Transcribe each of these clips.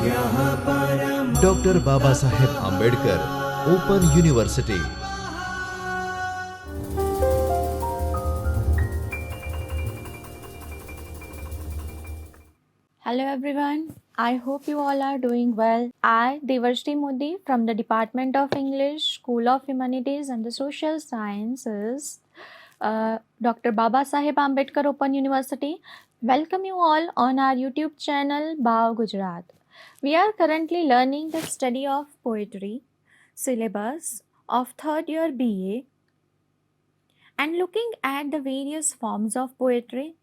Dr. Babasaheb Ambedkar Open University. Hello everyone. I hope you all are doing well. I, Devarshri Modi from the Department of English, School of Humanities and the Social Sciences, Dr. Babasaheb Ambedkar Open University, welcome you all on our YouTube channel BAOUGujarat. We are currently learning the study of poetry, syllabus of third year BA, and looking at the various forms of poetry,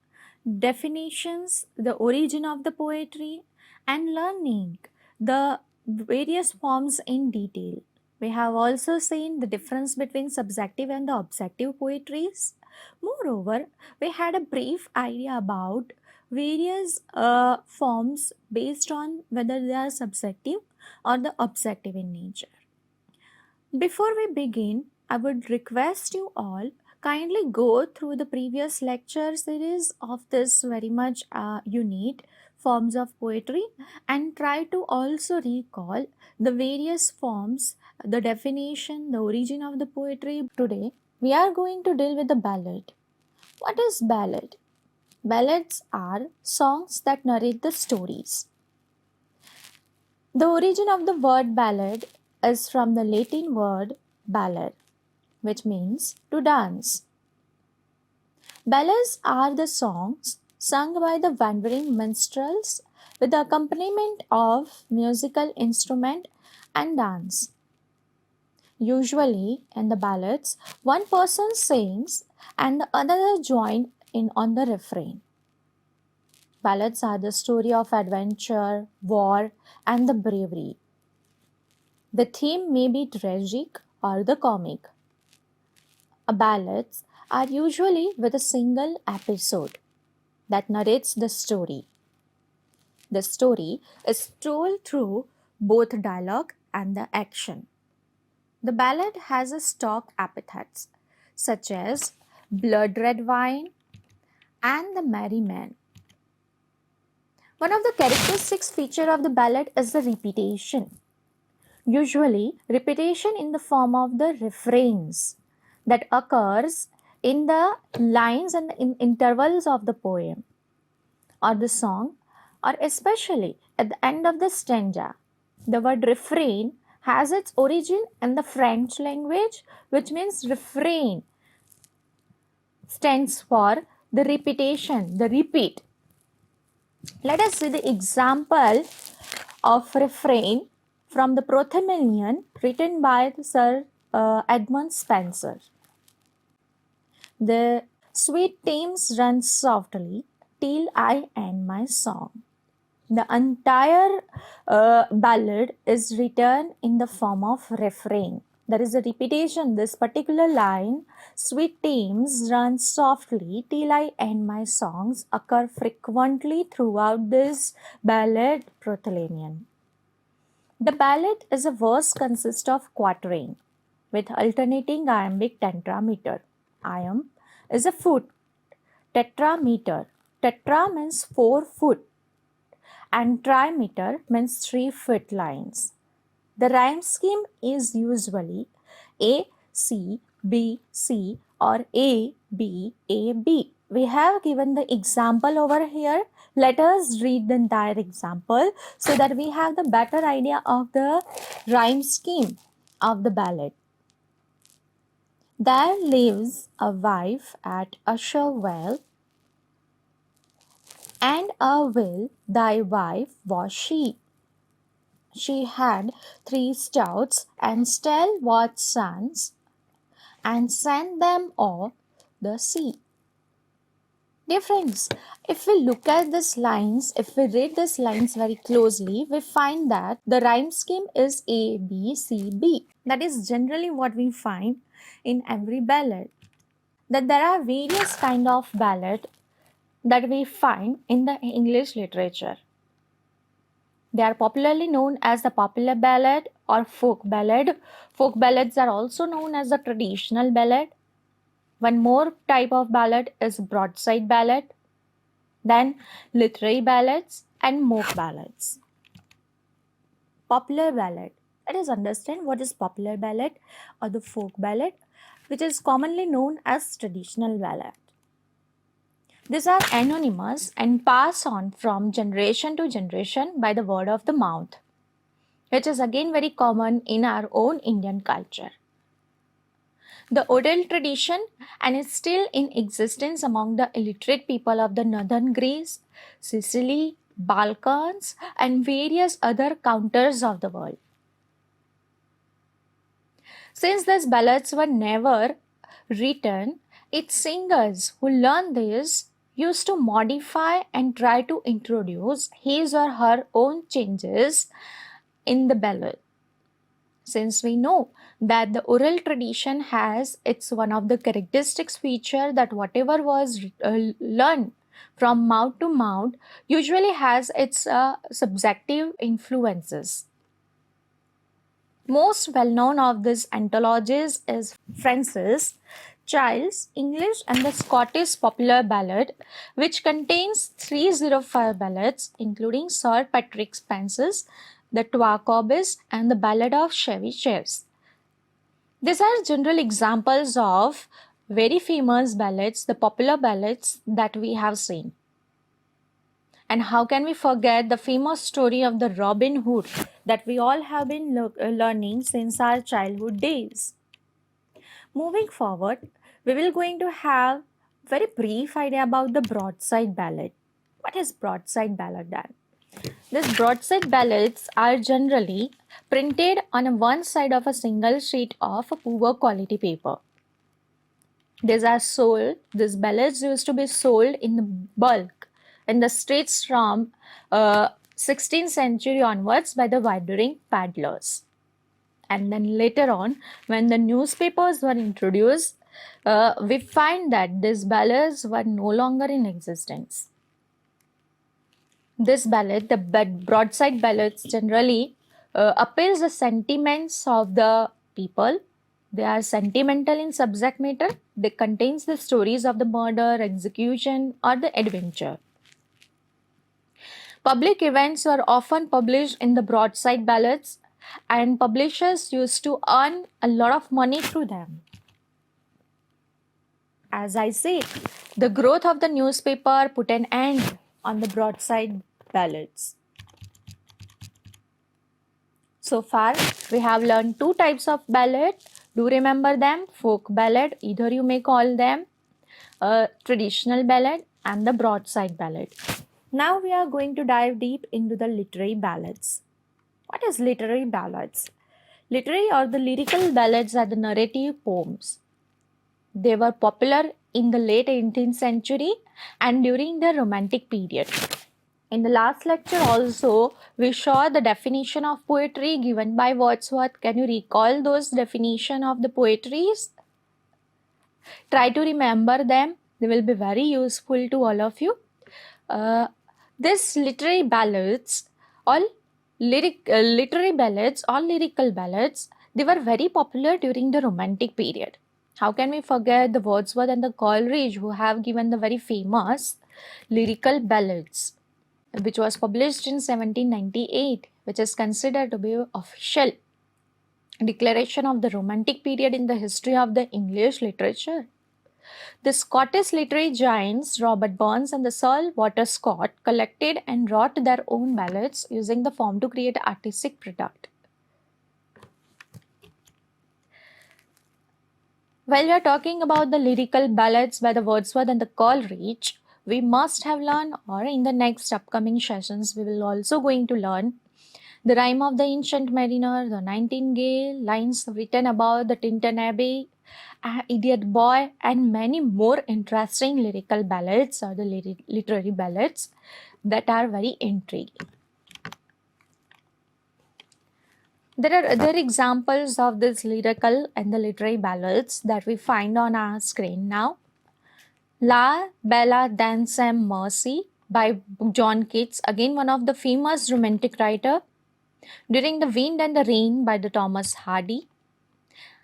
definitions, the origin of the poetry, and learning the various forms in detail. We have also seen the difference between subjective and the objective poetries. Moreover, we had a brief idea about various forms based on whether they are subjective or the objective in nature. Before we begin, I would request you all kindly go through the previous lecture series of this very much unit forms of poetry and try to also recall the various forms, the definition, the origin of the poetry. Today, we are going to deal with the ballad. What is ballad? Ballads are songs that narrate the stories. The origin of the word ballad is from the Latin word ballare, which means to dance. Ballads are the songs sung by the wandering minstrels with the accompaniment of musical instrument and dance. Usually, in the ballads, one person sings and the other joins in on the refrain. Ballads are the story of adventure, war, and the bravery. The theme may be tragic or the comic. Ballads are usually with a single episode that narrates the story. The story is told through both dialogue and the action. The ballad has a stock epithets such as blood red wine and the merry man. One of the characteristic features of the ballad is the repetition. Usually, repetition in the form of the refrains that occurs in the lines and in intervals of the poem or the song, or especially at the end of the stanza. The word refrain has its origin in the French language, which means refrain stands for the repetition, the repeat. Let us see the example of refrain from the Prothemelian written by Sir Edmund Spenser. The sweet themes run softly till I end my song. The entire ballad is written in the form of refrain. There is a repetition. This particular line, sweet themes run softly till I end my songs, occur frequently throughout this ballad Prothelian. The ballad is a verse consists of quatrain with alternating iambic tetrameter. Iamb is a foot. Tetrameter. Tetra means 4 foot and trimeter means 3 foot lines. The rhyme scheme is usually A, C, B, C or A, B, A, B. We have given the example over here. Let us read the entire example so that we have the better idea of the rhyme scheme of the ballad. There lives a wife at Usherville, and a will thy wife was she. She had 3 stout and stalwart sons, and sent them o'er the sea. Dear friends, if we look at these lines, if we read these lines very closely, we find that the rhyme scheme is A, B, C, B. That is generally what we find in every ballad. That there are various kind of ballad that we find in the English literature. They are popularly known as the popular ballad or folk ballad. Folk ballads are also known as the traditional ballad. One more type of ballad is broadside ballad, then literary ballads and mock ballads. popular ballad. Let us understand what is popular ballad or the folk ballad, which is commonly known as traditional ballad. These are anonymous and pass on from generation to generation by the word of the mouth, which is again very common in our own Indian culture. The oral tradition and is still in existence among the illiterate people of the northern Greece, Sicily, Balkans, and various other countries of the world. Since these ballads were never written, its singers who learned this used to modify and try to introduce his or her own changes in the ballad. Since we know that the oral tradition has its one of the characteristics feature that whatever was learned from mouth to mouth usually has its subjective influences. Most well known of these anthologies is Francis Child's English and the Scottish Popular Ballad, which contains 305 ballads, including Sir Patrick Spence's The Twa Cobbes and the Ballad of Chevy Chase. These are general examples of very famous ballads, the popular ballads that we have seen. And how can we forget the famous story of the Robin Hood that we all have been learning since our childhood days? Moving forward, we will going to have very brief idea about the broadside ballad. What is broadside ballad then? These broadside ballads are generally printed on one side of a single sheet of a poor quality paper. These ballads used to be sold in the bulk in the streets from 16th century onwards by the wandering paddlers. And then later on, when the newspapers were introduced, we find that these ballads were no longer in existence. This ballad, the broadside ballads, generally appeals the sentiments of the people. They are sentimental in subject matter. They contains the stories of the murder, execution, or the adventure. Public events were often published in the broadside ballads, and publishers used to earn a lot of money through them. As I said, the growth of the newspaper put an end on the broadside ballads. So far, we have learned two types of ballad. Do remember them: folk ballad, either you may call them traditional ballad, and the broadside ballad. Now we are going to dive deep into the literary ballads. What is literary ballads? Literary or the lyrical ballads are the narrative poems. They were popular in the late 18th century and during the Romantic period. In the last lecture also, we saw the definition of poetry given by Wordsworth. Can you recall those definition of the poetries? Try to remember them. They will be very useful to all of you. These literary ballads, all literary ballads, all lyrical ballads, they were very popular during the Romantic period. How can we forget the Wordsworth and the Coleridge, who have given the very famous lyrical ballads, which was published in 1798, which is considered to be an official declaration of the Romantic period in the history of the English literature. The Scottish literary giants Robert Burns and the Sir Walter Scott collected and wrote their own ballads using the form to create artistic product. While we are talking about the lyrical ballads by the Wordsworth and the Coleridge, we must have learned, or in the next upcoming sessions, we will also going to learn the Rime of the Ancient Mariner, the Nightingale, lines written about the Tintern Abbey, Idiot Boy, and many more interesting lyrical ballads or the literary ballads that are very intriguing. There are other examples of these lyrical and the literary ballads that we find on our screen now. La Bella Dancem Mercy by John Keats, again one of the famous romantic writer. During the Wind and the Rain by the Thomas Hardy.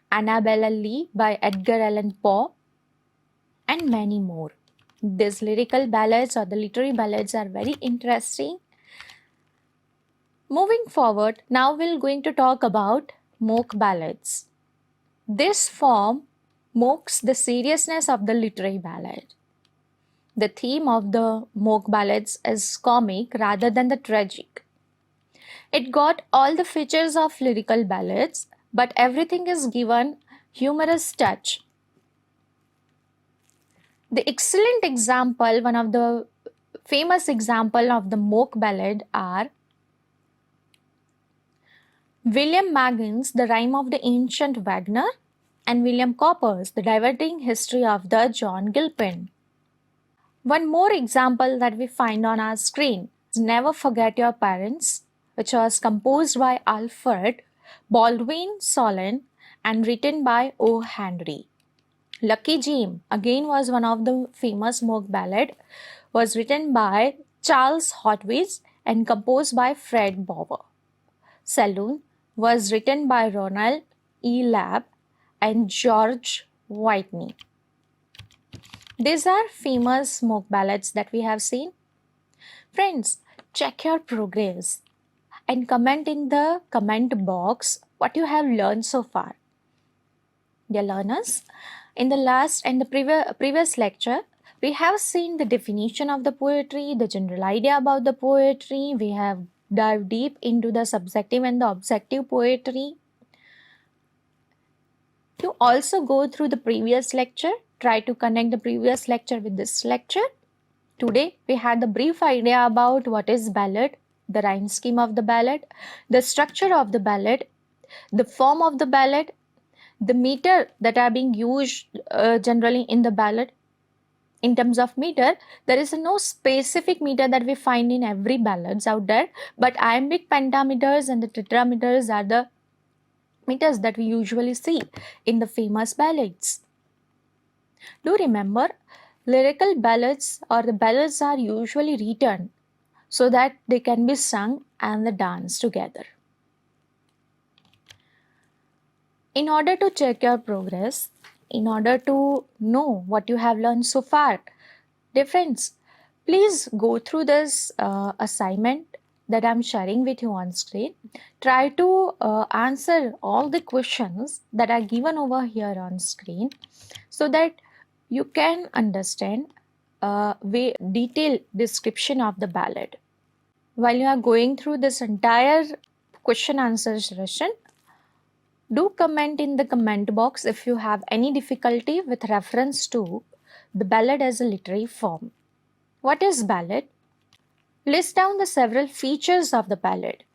Annabella Lee by Edgar Allan Poe, and many more. These lyrical ballads or the literary ballads are very interesting. Moving forward, now we're going to talk about mock ballads. This form mocks the seriousness of the literary ballad. The theme of the mock ballads is comic rather than the tragic. It got all the features of lyrical ballads, but everything is given humorous touch. The excellent example, one of the famous example of the mock ballad are William Magin's The Rime of the Ancient Wagner and William Cowper's The Diverting History of the John Gilpin. One more example that we find on our screen is Never Forget Your Parents, which was composed by Alfred Baldwin Solon and written by O. Henry. Lucky Jim again was one of the famous mock ballad, was written by Charles Hotwitz and composed by Fred Bower. Saloon was written by Ronald E. Labb and George Whitney. These are famous mock ballads that we have seen. Friends, check your progress and comment in the comment box what you have learned so far. Dear learners, in the last and the previous lecture, we have seen the definition of the poetry, the general idea about the poetry. We have dived deep into the subjective and the objective poetry. To also go through the previous lecture, try to connect the previous lecture with this lecture. Today, we had the brief idea about what is ballad, the rhyme scheme of the ballad, the structure of the ballad, the form of the ballad, the meter that are being used generally in the ballad. In terms of meter, there is no specific meter that we find in every ballads out there, but iambic pentameters and the tetrameters are the meters that we usually see in the famous ballads. Do remember, lyrical ballads or the ballads are usually written so that they can be sung and the dance together. In order to check your progress, in order to know what you have learned so far, dear friends, please go through this assignment that I'm sharing with you on screen. Try to answer all the questions that are given over here on screen so that you can understand detailed description of the ballad. While you are going through this entire question answer session, do comment in the comment box if you have any difficulty with reference to the ballad as a literary form. What is ballad? List down the several features of the ballad.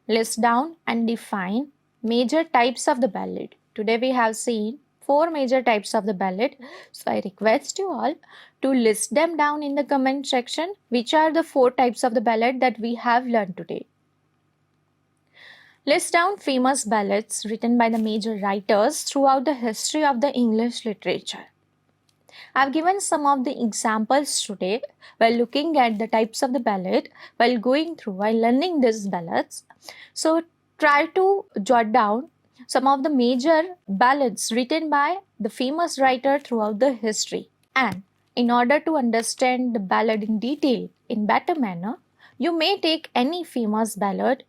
List down and define major types of the ballad. Today we have seen 4 major types of the ballad. So I request you all to list them down in the comment section. Which are the 4 types of the ballad that we have learned today? List down famous ballads written by the major writers throughout the history of the English literature. I've given some of the examples today while looking at the types of the ballad, while learning these ballads. So try to jot down some of the major ballads written by the famous writer throughout the history. And in order to understand the ballad in detail in better manner, you may take any famous ballad,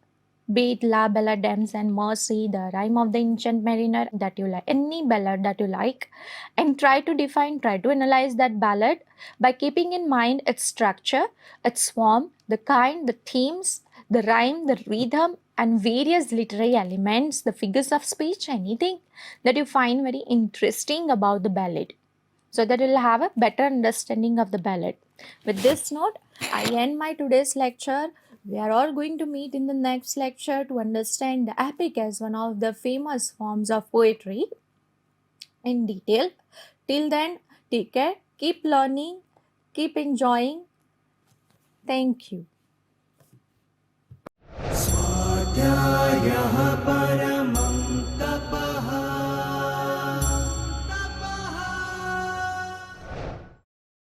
be it La Bella Dems and Mercy, The Rime of the Ancient Mariner that you like, any ballad that you like, and try to analyze that ballad by keeping in mind its structure, its form, the kind, the themes, the rhyme, the rhythm, and various literary elements, the figures of speech, anything that you find very interesting about the ballad, so that you'll have a better understanding of the ballad. With this note, I end my today's lecture. We are all going to meet in the next lecture to understand the epic as one of the famous forms of poetry in detail. Till then, take care, keep learning, keep enjoying. Thank you.